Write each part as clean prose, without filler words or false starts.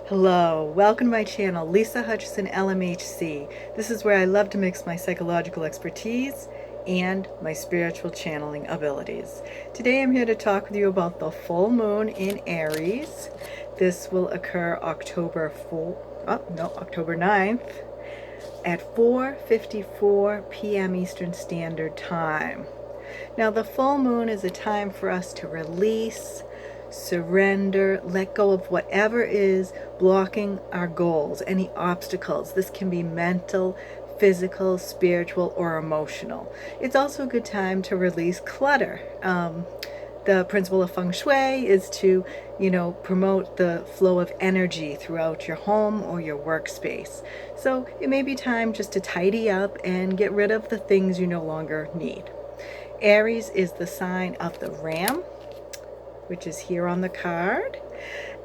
Hello, welcome to my channel, Lisa Hutchison LMHC. This is where I love to mix my psychological expertise and my spiritual channeling abilities. Today I'm here to talk with you about the full moon in Aries. This will occur October 9th at 4:54 p.m. Eastern Standard Time. Now the full moon is a time for us to release, surrender, let go of whatever is blocking our goals, any obstacles. This can be mental, physical, spiritual, or emotional. It's also a good time to release clutter. The principle of feng shui is to, promote the flow of energy throughout your home or your workspace. So it may be time just to tidy up and get rid of the things you no longer need. Aries is the sign of the ram, which is here on the card.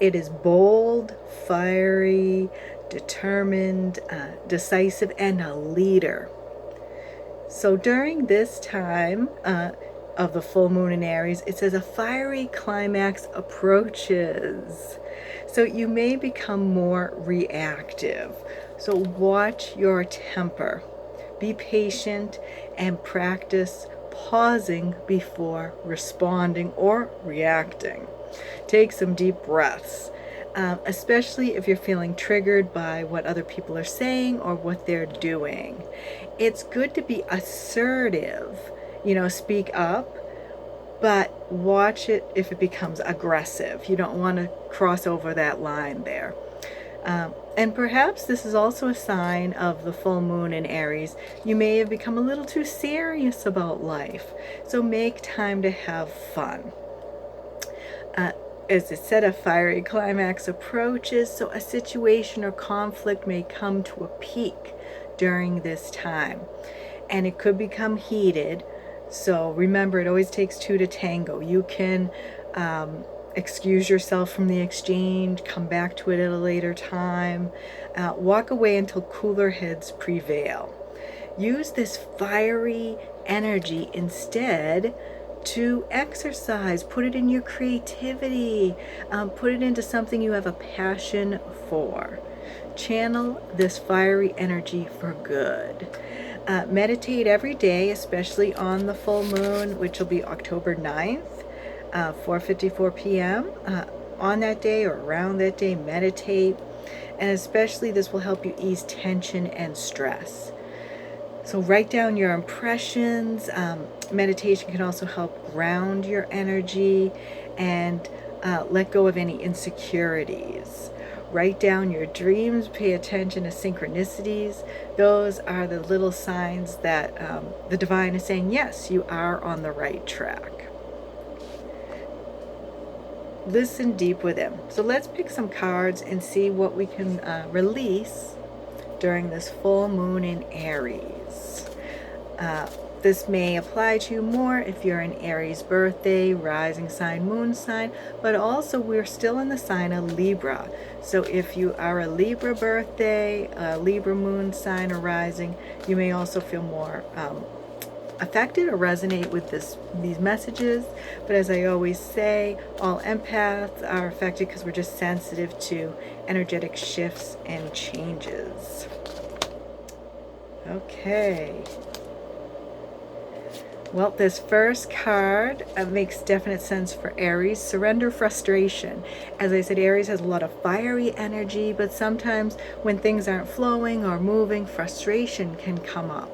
It is bold, fiery, determined, decisive, and a leader. So during this time of the full moon in Aries, it says a fiery climax approaches. So you may become more reactive. So watch your temper. Be patient and practice pausing before responding or reacting. Take some deep breaths, especially if you're feeling triggered by what other people are saying or what they're doing. It's good to be assertive, speak up, but watch it if it becomes aggressive. You don't want to cross over that line there. And perhaps this is also a sign of the full moon in Aries. You may have become a little too serious about life. So make time to have fun. As it said, a fiery climax approaches, so a situation or conflict may come to a peak during this time. And it could become heated. So remember, it always takes two to tango. You can excuse yourself from the exchange, come back to it at a later time, walk away until cooler heads prevail. Use this fiery energy instead to exercise, put it in your creativity, put it into something you have a passion for. Channel this fiery energy for good. Meditate every day, especially on the full moon, which will be October 9th. 4:54 p.m. On that day or around that day, meditate, and especially this will help you ease tension and stress. So write down your impressions. Meditation can also help ground your energy and let go of any insecurities. Write down your dreams, pay attention to synchronicities. Those are the little signs that the divine is saying, yes, you are on the right track. Listen deep with him. So let's pick some cards and see what we can release during this full moon in Aries. This may apply to you more if you're an Aries birthday, rising sign, moon sign, but also we're still in the sign of Libra. So if you are a Libra birthday, a Libra moon sign or rising, you may also feel more affected or resonate with these messages. But as I always say, all empaths are affected because we're just sensitive to energetic shifts and changes. Okay. Well, this first card makes definite sense for Aries. Surrender frustration. As I said, Aries has a lot of fiery energy, but sometimes when things aren't flowing or moving, frustration can come up.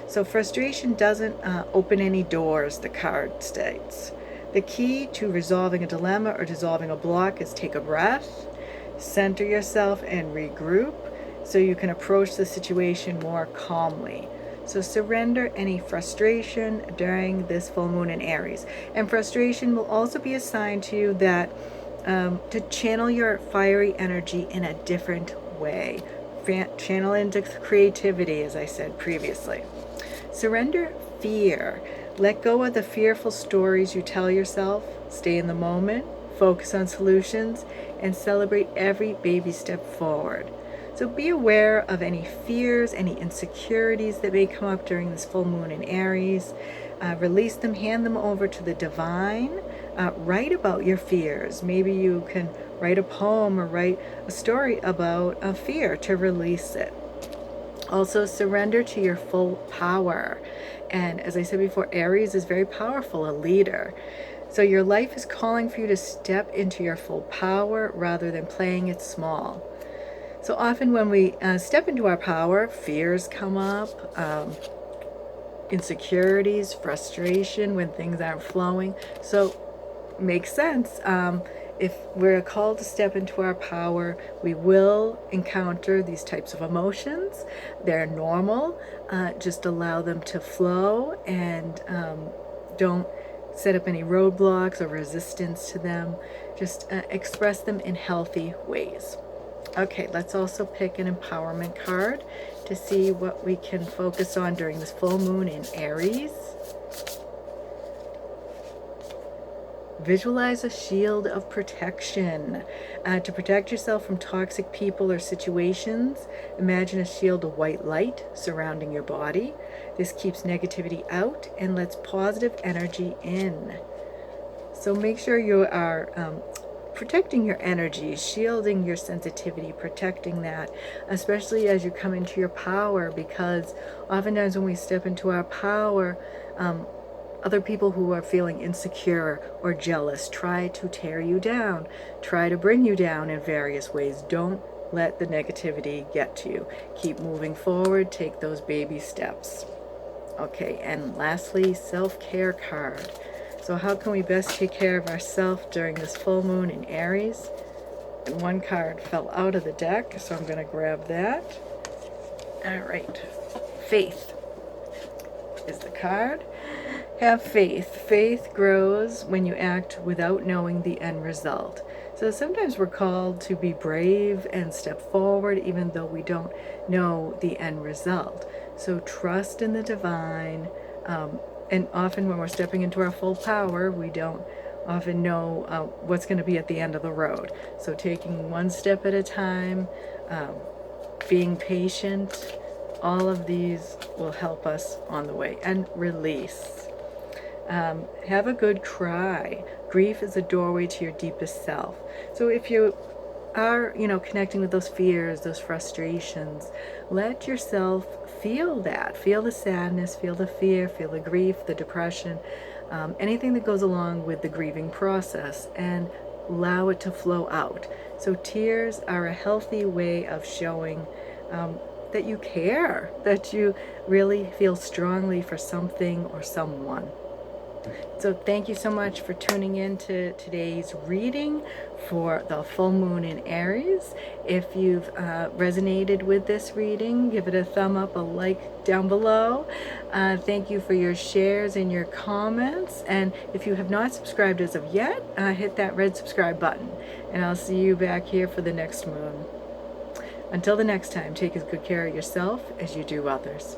So frustration doesn't open any doors, the card states. The key to resolving a dilemma or dissolving a block is take a breath, center yourself, and regroup so you can approach the situation more calmly. So surrender any frustration during this full moon in Aries. And frustration will also be a sign to you that to channel your fiery energy in a different way. Channel into creativity, as I said previously. Surrender fear. Let go of the fearful stories you tell yourself. Stay in the moment, focus on solutions, and celebrate every baby step forward. So be aware of any fears, any insecurities that may come up during this full moon in Aries. Release them, hand them over to the divine. Write about your fears. Maybe you can write a poem or write a story about a fear to release it. Also, surrender to your full power. And as I said before, Aries is very powerful, a leader. So your life is calling for you to step into your full power rather than playing it small. So often when we step into our power, fears come up, insecurities, frustration when things aren't flowing. So makes sense. If we're called to step into our power, we will encounter these types of emotions. They're normal. Just allow them to flow, and don't set up any roadblocks or resistance to them. Just express them in healthy ways. Okay, let's also pick an empowerment card to see what we can focus on during this full moon in Aries. Visualize a shield of protection. To protect yourself from toxic people or situations, imagine a shield of white light surrounding your body. This keeps negativity out and lets positive energy in. So make sure you are protecting your energy, shielding your sensitivity, protecting that, especially as you come into your power, because oftentimes when we step into our power, other people who are feeling insecure or jealous try to tear you down, try to bring you down in various ways. Don't let the negativity get to you. Keep moving forward, take those baby steps. Okay, and lastly, self-care card. So how can we best take care of ourselves during this full moon in Aries? And one card fell out of the deck, so I'm going to grab that. All right, faith is the card. Have faith. Faith grows when you act without knowing the end result. So sometimes we're called to be brave and step forward even though we don't know the end result. So trust in the divine. And often when we're stepping into our full power, we don't often know what's going to be at the end of the road. So taking one step at a time, being patient, all of these will help us on the way. And release. Have a good cry. Grief is a doorway to your deepest self. So if you are, connecting with those fears, those frustrations, let yourself feel that. Feel the sadness, feel the fear, feel the grief, the depression, anything that goes along with the grieving process, and allow it to flow out. So tears are a healthy way of showing that you care, that you really feel strongly for something or someone. So thank you so much for tuning in to today's reading for the full moon in Aries. If you've resonated with this reading, give it a thumb up, a like down below. Thank you for your shares and your comments. And if you have not subscribed as of yet, hit that red subscribe button. And I'll see you back here for the next moon. Until the next time, take as good care of yourself as you do others.